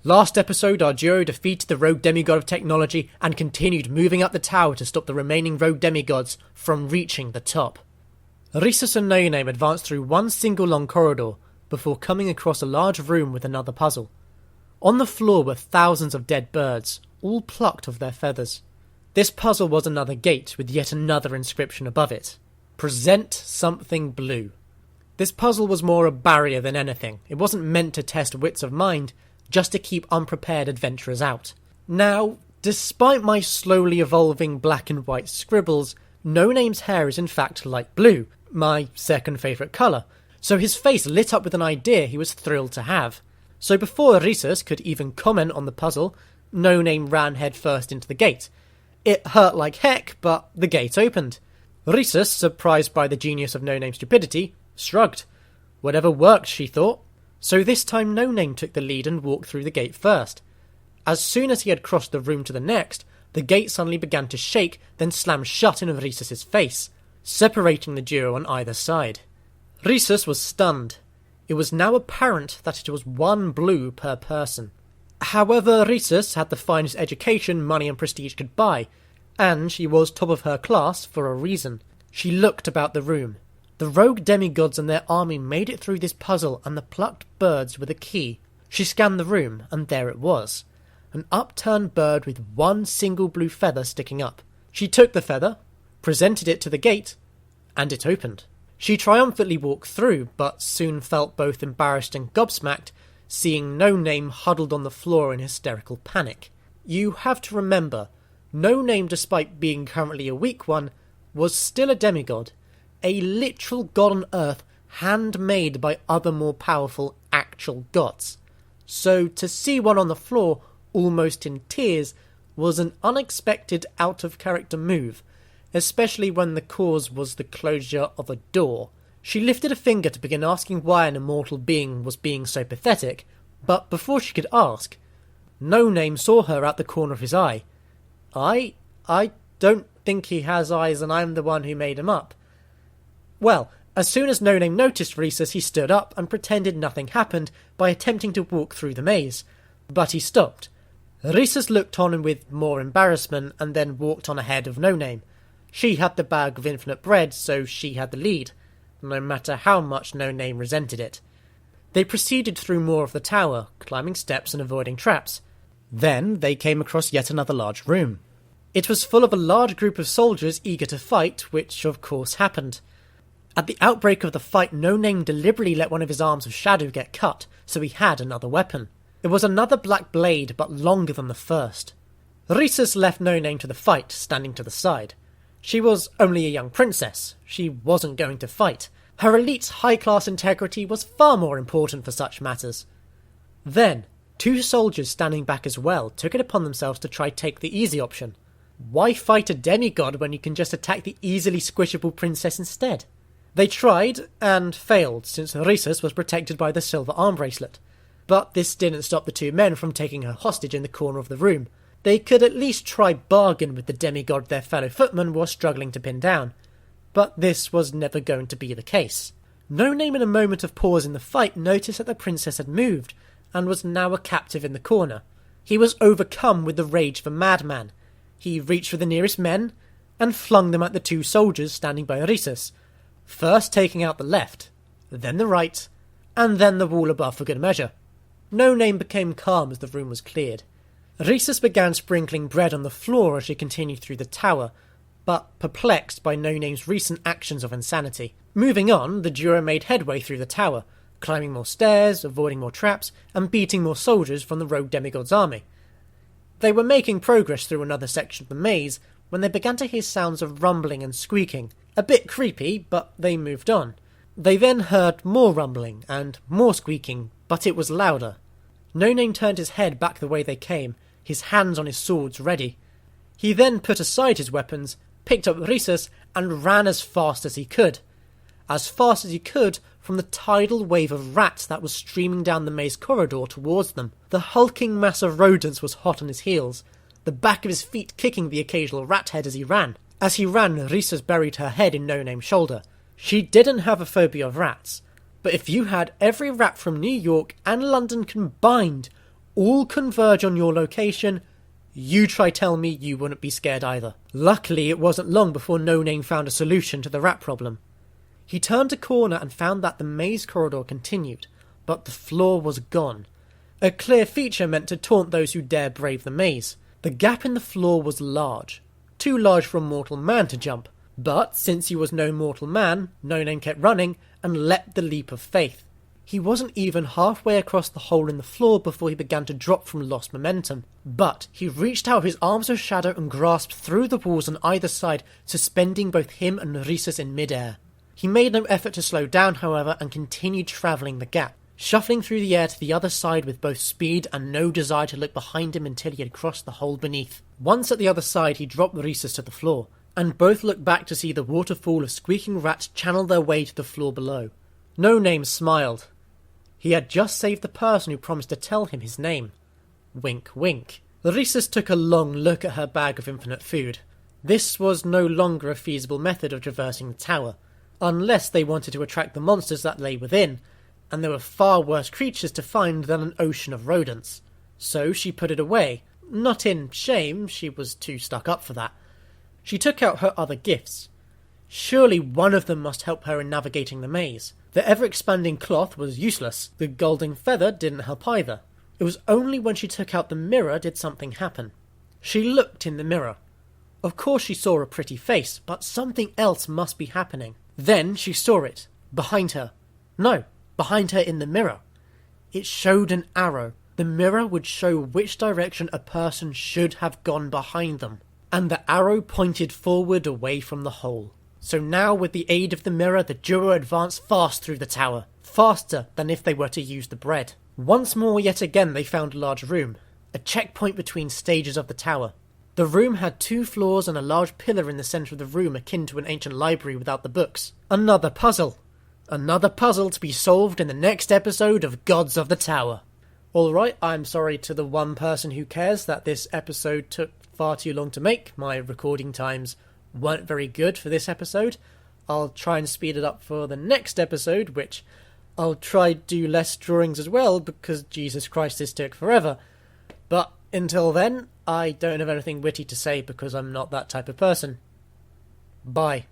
Last episode, our duo defeated the rogue demigod of technology and continued moving up the tower to stop the remaining rogue demigods from reaching the top. Rhesus and Noname advanced through one single long corridor before coming across a large room with another puzzle. On the floor were thousands of dead birds, all plucked of their feathers. This puzzle was another gate with yet another inscription above it. Present something blue. This puzzle was more a barrier than anything. It wasn't meant to test wits of mind, just to keep unprepared adventurers out. Now, despite my slowly evolving black and white scribbles, Noname's hair is in fact light blue, my second favourite colour, so his face lit up with an idea he was thrilled to have. So before Rhesus could even comment on the puzzle, Noname ran headfirst into the gate. It hurt like heck, but the gate opened. Rhesus, surprised by the genius of Noname's stupidity, shrugged. Whatever worked, she thought. So this time Noname took the lead and walked through the gate first. As soon as he had crossed the room to the next, the gate suddenly began to shake, then slammed shut in Rhesus's face, separating the duo on either side. Rhesus was stunned. It was now apparent that it was one blue per person. However, Rhesus had the finest education money and prestige could buy, and she was top of her class for a reason. She looked about the room. The rogue demigods and their army made it through this puzzle, and the plucked birds were the key. She scanned the room, and there it was. An upturned bird with one single blue feather sticking up. She took the feather, presented it to the gate, and it opened. She triumphantly walked through, but soon felt both embarrassed and gobsmacked, seeing Noname huddled on the floor in hysterical panic. You have to remember, Noname, despite being currently a weak one, was still a demigod. A literal god on earth, handmade by other more powerful actual gods. So to see one on the floor, almost in tears, was an unexpected out-of-character move, especially when the cause was the closure of a door. She lifted a finger to begin asking why an immortal being was being so pathetic, but before she could ask, Noname saw her out the corner of his eye. I don't think he has eyes, and I'm the one who made him up. Well, as soon as Noname noticed Rhesus, he stood up and pretended nothing happened by attempting to walk through the maze. But he stopped. Rhesus looked on with more embarrassment and then walked on ahead of Noname. She had the bag of infinite bread, so she had the lead, no matter how much Noname resented it. They proceeded through more of the tower, climbing steps and avoiding traps. Then they came across yet another large room. It was full of a large group of soldiers eager to fight, which of course happened. At the outbreak of the fight, Noname deliberately let one of his arms of shadow get cut, so he had another weapon. It was another black blade, but longer than the first. Rhesus left Noname to the fight, standing to the side. She was only a young princess. She wasn't going to fight. Her elite's high-class integrity was far more important for such matters. Then, two soldiers standing back as well took it upon themselves to try take the easy option. Why fight a demigod when you can just attack the easily squishable princess instead? They tried, and failed, since Rhesus was protected by the silver arm bracelet. But this didn't stop the two men from taking her hostage in the corner of the room. They could at least try bargain with the demigod their fellow footmen were struggling to pin down. But this was never going to be the case. Noname, in a moment of pause in the fight, noticed that the princess had moved, and was now a captive in the corner. He was overcome with the rage of a madman. He reached for the nearest men, and flung them at the two soldiers standing by Rhesus, first taking out the left, then the right, and then the wall above for good measure. Noname became calm as the room was cleared. Rhesus began sprinkling bread on the floor as she continued through the tower, but perplexed by Noname's recent actions of insanity. Moving on, the duo made headway through the tower, climbing more stairs, avoiding more traps, and beating more soldiers from the rogue demigod's army. They were making progress through another section of the maze when they began to hear sounds of rumbling and squeaking. A bit creepy, but they moved on. They then heard more rumbling and more squeaking, but it was louder. Noname turned his head back the way they came, his hands on his swords ready. He then put aside his weapons, picked up Rhesus, and ran as fast as he could. As fast as he could from the tidal wave of rats that was streaming down the maze corridor towards them. The hulking mass of rodents was hot on his heels, the back of his feet kicking the occasional rat head as he ran. As he ran, Rhesus buried her head in Noname's shoulder. She didn't have a phobia of rats, but if you had every rat from New York and London combined, All converge on your location. You try tell me you wouldn't be scared either. Luckily, it wasn't long before Noname found a solution to the rat problem. He turned a corner and found that the maze corridor continued, but the floor was gone. A clear feature meant to taunt those who dare brave the maze. The gap in the floor was large. Too large for a mortal man to jump. But since he was no mortal man, Noname kept running and leapt the leap of faith. He wasn't even halfway across the hole in the floor before he began to drop from lost momentum. But he reached out his arms of shadow and grasped through the walls on either side, suspending both him and Rhesus in midair. He made no effort to slow down, however, and continued travelling the gap, shuffling through the air to the other side with both speed and no desire to look behind him until he had crossed the hole beneath. Once at the other side, he dropped Rhesus to the floor, and both looked back to see the waterfall of squeaking rats channel their way to the floor below. Noname smiled. He had just saved the person who promised to tell him his name. Wink, wink. Rhesus took a long look at her bag of infinite food. This was no longer a feasible method of traversing the tower, unless they wanted to attract the monsters that lay within, and there were far worse creatures to find than an ocean of rodents. So she put it away. Not in shame, she was too stuck up for that. She took out her other gifts. Surely one of them must help her in navigating the maze. The ever-expanding cloth was useless. The golden feather didn't help either. It was only when she took out the mirror did something happen. She looked in the mirror. Of course she saw a pretty face, but something else must be happening. Then she saw it. Behind her. No, behind her in the mirror. It showed an arrow. The mirror would show which direction a person should have gone behind them. And the arrow pointed forward away from the hole. So now, with the aid of the mirror, the duo advanced fast through the tower. Faster than if they were to use the bread. Once more, yet again, they found a large room. A checkpoint between stages of the tower. The room had 2 floors and a large pillar in the centre of the room akin to an ancient library without the books. Another puzzle. Another puzzle to be solved in the next episode of Gods of the Tower. Alright, I'm sorry to the one person who cares that this episode took far too long to make. My recording times weren't very good for this episode. I'll try and speed it up for the next episode, which I'll try to do less drawings as well, because Jesus Christ, this took forever. But until then, I don't have anything witty to say because I'm not that type of person. Bye.